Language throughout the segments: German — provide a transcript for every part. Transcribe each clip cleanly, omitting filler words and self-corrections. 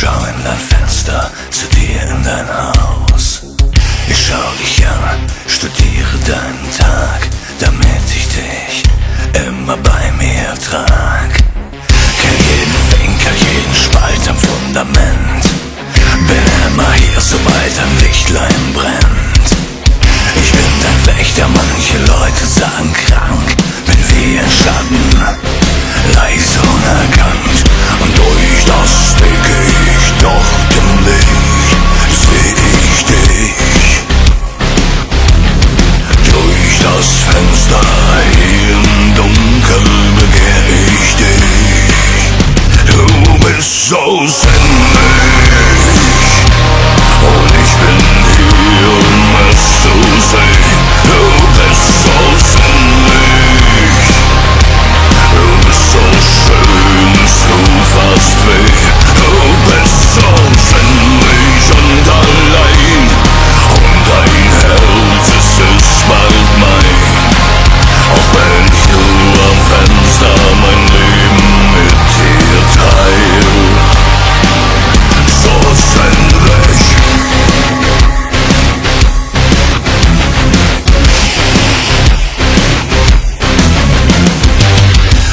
schau in dein Fenster, zu dir in dein Haus. Ich schau dich an, studiere deinen Tag, damit ich dich immer bei mir trag. Kenn jeden Winkel, jeden Spalt am Fundament, bin immer hier, sobald ein Lichtlein brennt. Ich bin dein Wächter, manche Leute sagen krank, bin wie ein Schatten, leise unerkannt. Und durch das Dickicht, doch im Licht seh ich dich. Durch das Fenster hier im Dunkel begehr ich dich. Du bist so sinnlich und ich bin hier, um es zu sehen. Du bist so sinnlich, du bist so schön, es tut fast weh. Du bist so sinnlich und allein, und dein Herz, es ist bald mein. Auch wenn ich nur am Fenster mein Leben mit dir teil. So sinnlich.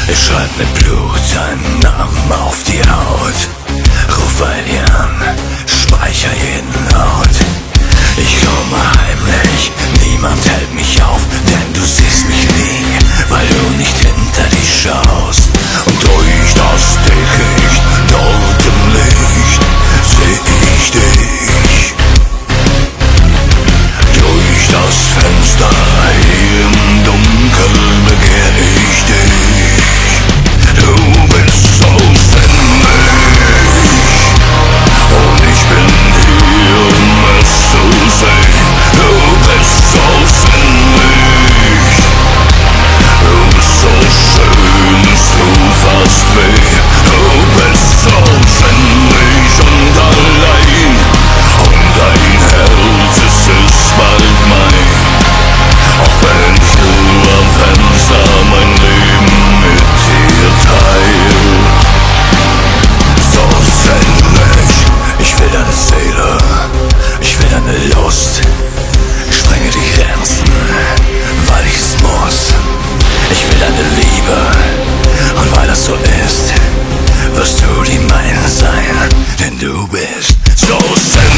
Ich schreib mit Blut deinen Namen auf die Haut, ruf bei dir an, speicher jeden Laut. Ich komme heimlich, niemand hält mich auf, denn du siehst mich nie, weil du nicht hinter dich schaust. Und durch das Dickicht, dort im Licht, seh ich dich. Durch das Fenster hier im Dunkel begehr ich dich. Du bist so sinnlich und ich bin hier, um es zu sehen. Du bist so sinnlich, du bist so schön, es tut fast weh. Du bist so sinnlich und allein, und dein Herz, es ist bald mein. Auch wenn ich nur am Fenster mein Leben mit dir teil. So sinnlich, ich will deine Seele, ich will deine Lust. Sprenge die Grenzen, weil ich es muss. Ich will deine Liebe, und weil das so ist, wirst du die meine sein, denn du bist so sinnlich.